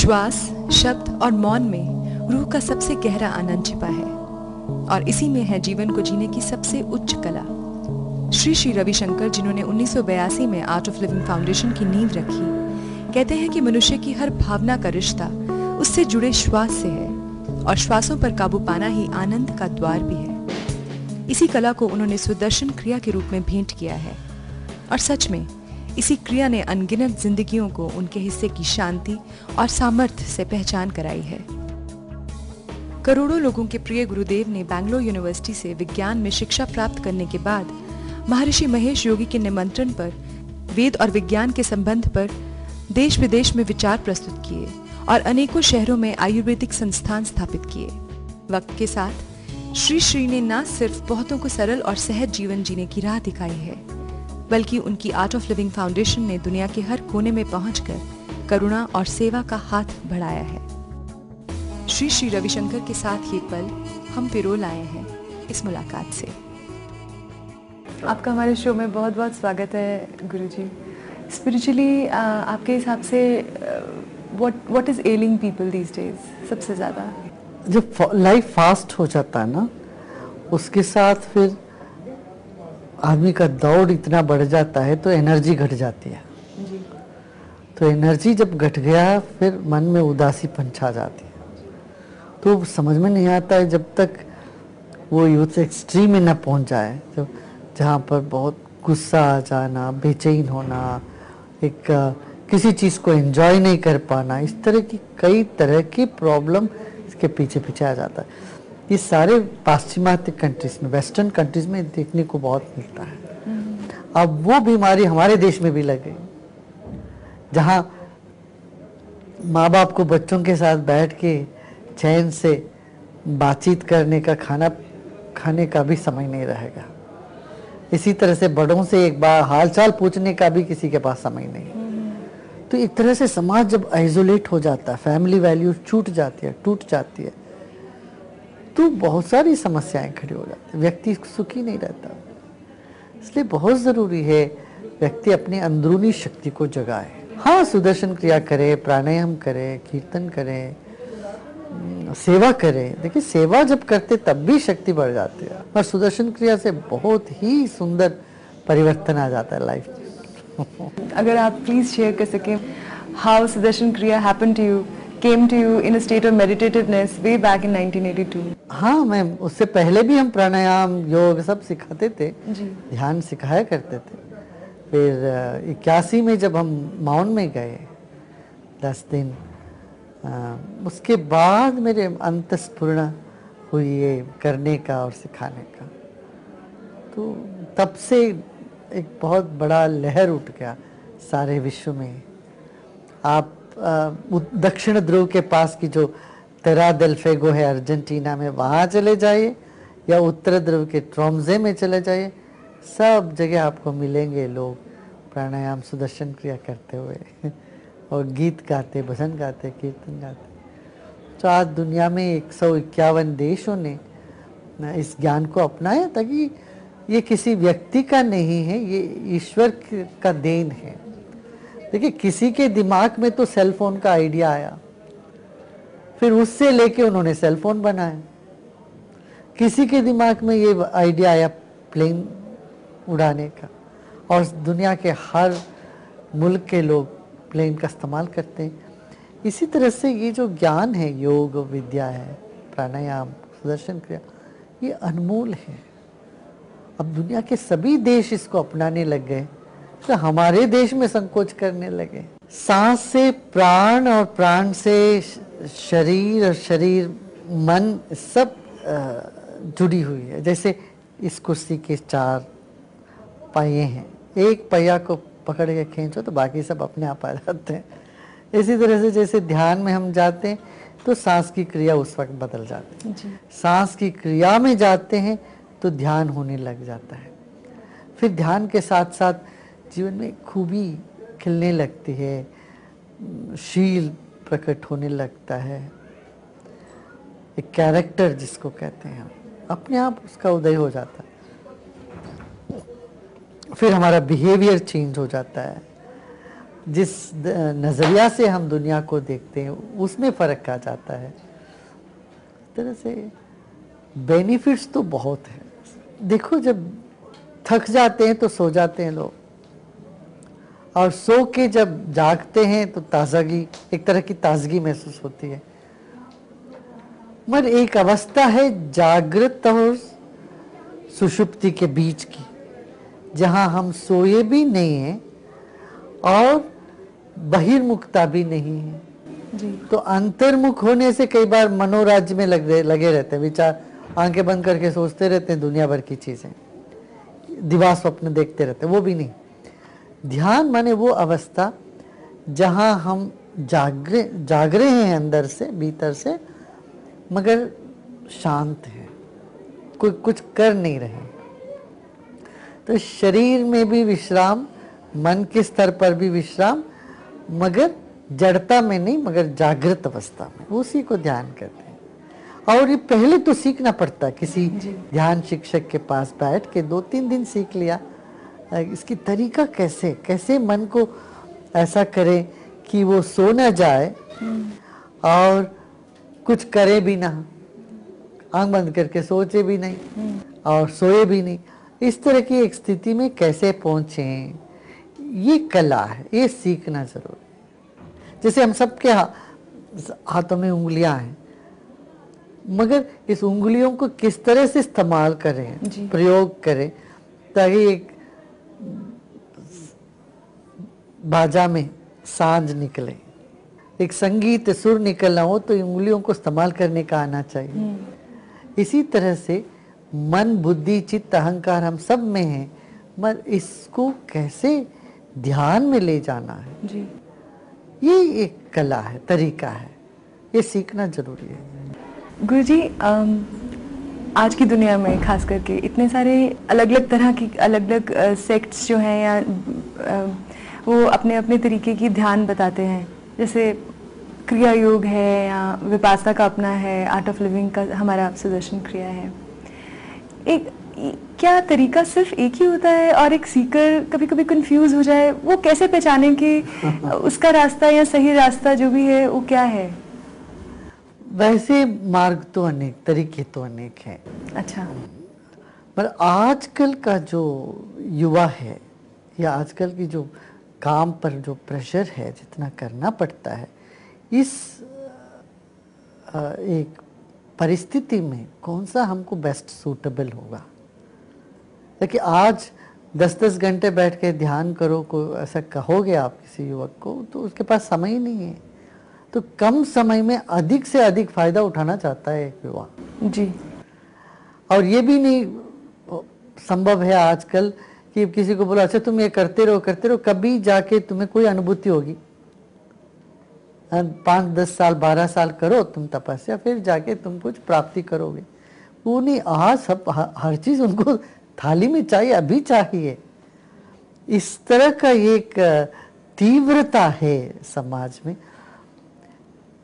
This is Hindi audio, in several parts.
श्वास, शब्द और मौन में रूह का सबसे गहरा आनंद छिपा है और इसी में है जीवन को जीने की सबसे उच्च कला। श्री श्री रविशंकर, जिन्होंने 1982 में आर्ट ऑफ लिविंग फाउंडेशन की नींव रखी, कहते हैं कि मनुष्य की हर भावना का रिश्ता उससे जुड़े श्वास से है और श्वासों पर काबू पाना ही आनंद का द्वार भी है। इसी कला को उन्होंने सुदर्शन क्रिया के रूप में भेंट किया है और सच में इसी क्रिया ने अनगिनत जिंदगियों को उनके हिस्से की शांति और सामर्थ्य से पहचान कराई है। करोड़ों लोगों के प्रिय गुरुदेव ने बैंगलोर यूनिवर्सिटी से विज्ञान में शिक्षा प्राप्त करने के बाद महर्षि महेश योगी के निमंत्रण पर वेद और विज्ञान के संबंध पर देश विदेश में विचार प्रस्तुत किए और अनेकों शहरों में आयुर्वेदिक संस्थान स्थापित किए। वक्त के साथ श्री श्री ने न सिर्फ बहुतों को सरल और सहज जीवन जीने की राह दिखाई है, बल्कि उनकी आर्ट ऑफ लिविंग फाउंडेशन ने दुनिया के हर कोने में पहुंचकर करुणा और सेवा का हाथ बढ़ाया है। श्री श्री रविशंकर के साथ ये पल हम पिरो लाए हैं इस मुलाकात से। आपका हमारे शो में बहुत बहुत स्वागत है गुरुजी। स्पिरिचुअली आपके हिसाब से what is ailing people these days सबसे ज़्यादा? जब लाइफ फास्ट हो जाता है ना, उसके साथ फिर आदमी का दौड़ इतना बढ़ जाता है तो एनर्जी घट जाती है जी। तो एनर्जी जब घट गया फिर मन में उदासीपन छा जाती है, तो समझ में नहीं आता है जब तक वो यूथ एक्सट्रीम में न पहुंच जाए, तो जहाँ पर बहुत गुस्सा आ जाना, बेचैन होना, एक किसी चीज़ को एंजॉय नहीं कर पाना, इस तरह की कई तरह की प्रॉब्लम इसके पीछे पीछे आ जाता है। ये सारे पाश्चिमात्य कंट्रीज में, वेस्टर्न कंट्रीज में देखने को बहुत मिलता है। अब वो बीमारी हमारे देश में भी लग गई, जहाँ माँ बाप को बच्चों के साथ बैठ के चैन से बातचीत करने का, खाना खाने का भी समय नहीं रहेगा। इसी तरह से बड़ों से एक बार हालचाल पूछने का भी किसी के पास समय नहीं। तो एक तरह से समाज जब आइसोलेट हो जाता है, फैमिली वैल्यूज छूट जाती है, टूट जाती है, तो बहुत सारी समस्याएं खड़ी हो जाती है, व्यक्ति सुखी नहीं रहता। इसलिए बहुत ज़रूरी है व्यक्ति अपनी अंदरूनी शक्ति को जगाए। हाँ, सुदर्शन क्रिया करे, प्राणायाम करे, कीर्तन करे, सेवा करे। देखिए, सेवा जब करते तब भी शक्ति बढ़ जाती है और सुदर्शन क्रिया से बहुत ही सुंदर परिवर्तन आ जाता है लाइफ में। अगर आप प्लीज शेयर कर सकें, how Sudarshan Kriya happened to you, came to you in a state of meditativeness way back in 1982? हाँ, मैं उससे पहले भी हम प्राणायाम, योग सब सिखाते थे जी। ध्यान सिखाया करते थे। फिर 81 में जब हम माउंट में गए 10 दिन, उसके बाद मेरे अंतस्फुरण हुई ये करने का और सिखाने का। तो तब से एक बहुत बड़ा लहर उठ गया सारे विश्व में। आप दक्षिण ध्रुव के पास की जो तेरा देल फेगो है अर्जेंटीना में, वहाँ चले जाइए या उत्तर ध्रुव के ट्रोम्जे में चले जाइए, सब जगह आपको मिलेंगे लोग प्राणायाम सुदर्शन क्रिया करते हुए और गीत गाते, भजन गाते, कीर्तन गाते। तो आज दुनिया में 151 देशों ने इस ज्ञान को अपनाया, ताकि ये किसी व्यक्ति का नहीं है, ये ईश्वर का देन है। देखिए, किसी के दिमाग में तो सेल फोन का आइडिया आया, फिर उससे लेके उन्होंने सेल फोन बनाया। किसी के दिमाग में ये आइडिया आया प्लेन उड़ाने का, और दुनिया के हर मुल्क के लोग प्लेन का इस्तेमाल करते हैं। इसी तरह से ये जो ज्ञान है, योग विद्या है, प्राणायाम, सुदर्शन क्रिया, ये अनमोल है। अब दुनिया के सभी देश इसको अपनाने लग गए, तो हमारे देश में संकोच करने लगे। सांस से प्राण और प्राण से शरीर और शरीर मन सब जुड़ी हुई है। जैसे इस कुर्सी के 4 पहिए हैं, एक पहिया को पकड़ के खींचो तो बाकी सब अपने आप आ जाते हैं। इसी तरह से जैसे ध्यान में हम जाते हैं तो सांस की क्रिया उस वक्त बदल जाती है। सांस की क्रिया में जाते हैं तो ध्यान होने लग जाता है। फिर ध्यान के साथ साथ जीवन में खूबी खिलने लगती है, शील प्रकट होने लगता है, एक कैरेक्टर जिसको कहते हैं हम, अपने आप उसका उदय हो जाता है। फिर हमारा बिहेवियर चेंज हो जाता है, जिस नज़रिया से हम दुनिया को देखते हैं उसमें फ़र्क आ जाता है। इस तरह से बेनिफिट्स तो बहुत है। देखो, जब थक जाते हैं तो सो जाते हैं लोग, और सो के जब जागते हैं तो ताज़गी, एक तरह की ताज़गी महसूस होती है। मगर एक अवस्था है जागृत और सुषुप्ति के बीच की, जहां हम सोए भी नहीं हैं और बहिर्मुखता भी नहीं है जी। तो अंतर्मुख होने से कई बार मनोराज्य में लगे रहते हैं, विचार आंखें बंद करके सोचते रहते हैं दुनिया भर की चीजें, दिवा स्वप्न देखते रहते हैं, वो भी नहीं। ध्यान माने वो अवस्था जहां हम जाग रहे हैं अंदर से, भीतर से, मगर शांत है, कोई कुछ कर नहीं रहे। तो शरीर में भी विश्राम, मन के स्तर पर भी विश्राम, मगर जड़ता में नहीं, मगर जागृत अवस्था में, उसी को ध्यान कहते हैं। और ये पहले तो सीखना पड़ता है, किसी ध्यान शिक्षक के पास बैठ के 2-3 दिन सीख लिया इसकी तरीका कैसे मन को ऐसा करे कि वो सो न जाए और कुछ करे भी ना, आंख बंद करके सोचे भी नहीं और सोए भी नहीं। इस तरह की एक स्थिति में कैसे पहुंचे, ये कला है, ये सीखना जरूरी है। जैसे हम सबके हाथों में उंगलियां हैं, मगर इस उंगलियों को किस तरह से इस्तेमाल करें, प्रयोग करें, ताकि एक बाजा में सांझ निकले, एक संगीत सुर निकलना हो तो उंगलियों को इस्तेमाल करने का आना चाहिए। इसी तरह से मन, बुद्धि, चित्त, अहंकार हम सब में है, मगर इसको कैसे ध्यान में ले जाना है जी। ये एक कला है, तरीका है, ये सीखना जरूरी है। गुरुजी, आज की दुनिया में खास करके इतने सारे अलग अलग तरह की अलग अलग सेक्ट्स जो हैं, या वो अपने अपने तरीके की ध्यान बताते हैं। जैसे क्रिया योग है, या विपासना का अपना है, आर्ट ऑफ लिविंग का हमारा सुदर्शन क्रिया है। एक क्या तरीका सिर्फ एक ही होता है, और एक सीकर कभी कभी कंफ्यूज हो जाए, वो कैसे पहचाने कि उसका रास्ता या सही रास्ता जो भी है वो क्या है? वैसे मार्ग तो अनेक, तरीके तो अनेक हैं। अच्छा। पर आजकल का जो युवा है, या आजकल की जो काम पर जो प्रेशर है, जितना करना पड़ता है, इस एक परिस्थिति में कौन सा हमको बेस्ट सूटेबल होगा। देखिए, आज 10-10 घंटे बैठ के ध्यान करो, को ऐसा कहोगे आप किसी युवक को, तो उसके पास समय ही नहीं है। तो कम समय में अधिक से अधिक फायदा उठाना चाहता है एक युवा जी। और ये भी नहीं संभव है आजकल कि किसी को बोला अच्छा तुम ये करते रहो, कभी जाके तुम्हें कोई अनुभूति होगी। 5-10 साल 12 साल करो तुम तपस्या, फिर जाके तुम कुछ प्राप्ति करोगे। वो नहीं, आज सब हर चीज उनको थाली में चाहिए, अभी चाहिए। इस तरह का एक तीव्रता है समाज में।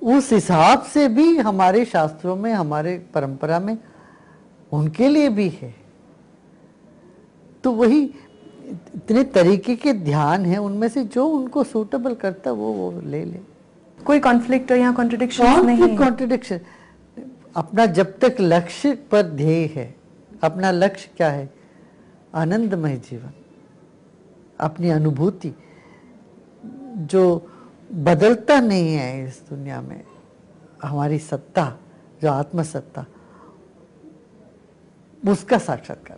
उस हिसाब से भी हमारे शास्त्रों में, हमारे परंपरा में उनके लिए भी है। तो वही इतने तरीके के ध्यान हैं, उनमें से जो उनको सूटेबल करता वो ले ले। कोई कॉन्फ्लिक्ट या कॉन्ट्रडिक्शन नहीं? कॉन्ट्रडिक्शन अपना, जब तक लक्ष्य पर ध्येय है, अपना लक्ष्य क्या है, आनंदमय जीवन, अपनी अनुभूति जो बदलता नहीं है इस दुनिया में, हमारी सत्ता जो आत्मसत्ता, उसका साक्षात्कार।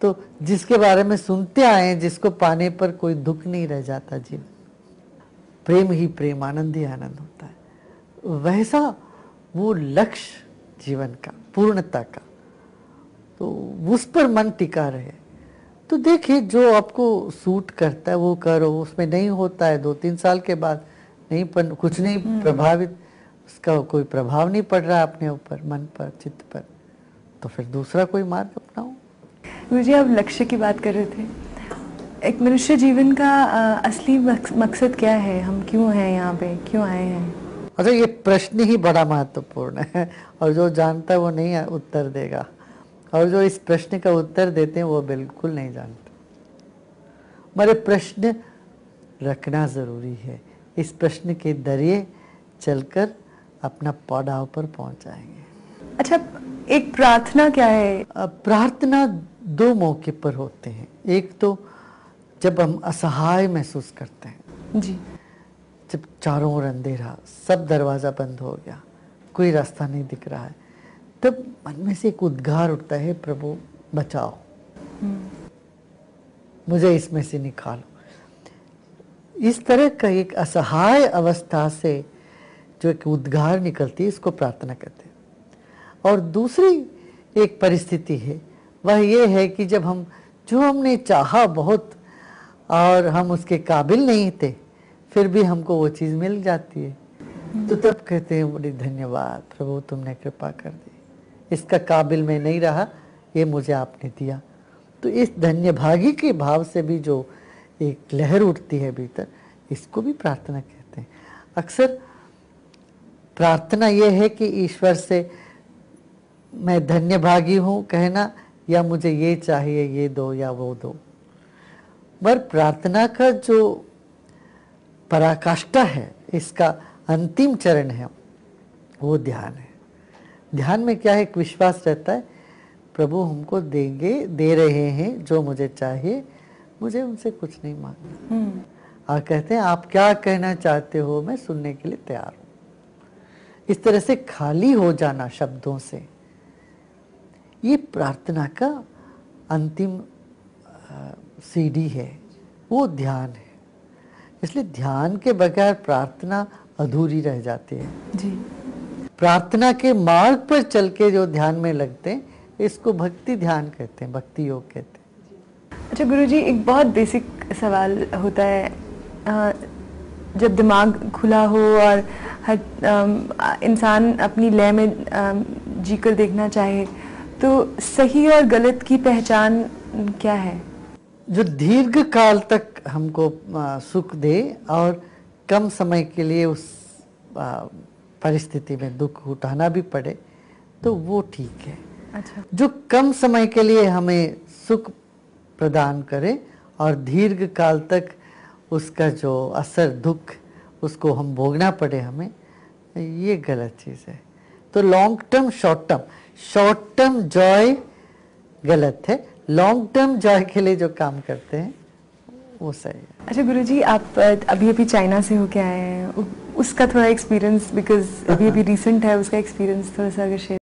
तो जिसके बारे में सुनते आए हैं, जिसको पाने पर कोई दुख नहीं रह जाता जीवन, प्रेम ही प्रेम, आनंद ही आनंद होता है, वैसा वो लक्ष्य जीवन का, पूर्णता का, तो उस पर मन टिका रहे। तो देखिए, जो आपको सूट करता है वो करो, उसमें नहीं होता है 2-3 साल के बाद नहीं, पर कुछ नहीं प्रभावित, उसका कोई प्रभाव नहीं पड़ रहा अपने ऊपर, मन पर, चित्त पर, तो फिर दूसरा कोई मार्ग अपनाओ। मुझे आप लक्ष्य की बात कर रहे थे, एक मनुष्य जीवन का असली मकसद क्या है, हम क्यों हैं यहाँ पे, क्यों आए हैं? अच्छा, ये प्रश्न ही बड़ा महत्वपूर्ण है, और जो जानता है वो नहीं उत्तर देगा, और जो इस प्रश्न का उत्तर देते हैं वो बिल्कुल नहीं जानते। मेरे प्रश्न रखना ज़रूरी है। इस प्रश्न के दरिए चलकर अपना पड़ाव पर पहुंच जाएंगे। अच्छा, एक प्रार्थना क्या है? प्रार्थना दो मौके पर होते हैं। एक तो जब हम असहाय महसूस करते हैं जी, जब चारों ओर अंधेरा, सब दरवाज़ा बंद हो गया, कोई रास्ता नहीं दिख रहा है, तब मन में से एक उद्गार उठता है, प्रभु बचाओ, मुझे इसमें से निकालो। इस तरह का एक असहाय अवस्था से जो एक उद्गार निकलती है, इसको प्रार्थना कहते हैं। और दूसरी एक परिस्थिति है, वह ये है कि जब हम जो हमने चाहा बहुत और हम उसके काबिल नहीं थे, फिर भी हमको वो चीज़ मिल जाती है, तो तब कहते हैं बड़ी धन्यवाद प्रभु, तुमने कृपा कर दी, इसका काबिल मैं नहीं रहा, ये मुझे आपने दिया। तो इस धन्यभागी के भाव से भी जो एक लहर उठती है भीतर, इसको भी प्रार्थना कहते हैं। अक्सर प्रार्थना ये है कि ईश्वर से मैं धन्यभागी हूँ कहना, या मुझे ये चाहिए, ये दो या वो दो। पर प्रार्थना का जो पराकाष्ठा है, इसका अंतिम चरण है, वो ध्यान है। ध्यान में क्या है? एक विश्वास रहता है, प्रभु हमको देंगे, दे रहे हैं जो मुझे चाहिए, मुझे उनसे कुछ नहीं मांगना। और कहते हैं आप क्या कहना चाहते हो, मैं सुनने के लिए तैयार हूँ। इस तरह से खाली हो जाना शब्दों से, ये प्रार्थना का अंतिम सीढ़ी है, वो ध्यान है। इसलिए ध्यान के बगैर प्रार्थना अधूरी रह जाती है जी। प्रार्थना के मार्ग पर चल के जो ध्यान में लगते हैं, इसको भक्ति ध्यान कहते हैं, भक्ति योग कहते हैं। अच्छा गुरुजी, एक बहुत बेसिक सवाल होता है, जब दिमाग खुला हो और हर इंसान अपनी लय में जीकर देखना चाहे, तो सही और गलत की पहचान क्या है? जो दीर्घ काल तक हमको सुख दे और कम समय के लिए उस परिस्थिति में दुख उठाना भी पड़े, तो वो ठीक है। अच्छा। जो कम समय के लिए हमें सुख प्रदान करे और दीर्घ काल तक उसका जो असर, दुख, उसको हम भोगना पड़े हमें, ये गलत चीज़ है। तो long term, short term Joy गलत है, लॉन्ग टर्म जॉय के लिए जो काम करते हैं वो सही है। अच्छा गुरुजी, आप अभी चाइना से होके आए हैं, उसका थोड़ा एक्सपीरियंस, बिकॉज अभी रिसेंट है, उसका एक्सपीरियंस थोड़ा सा अगर शेयर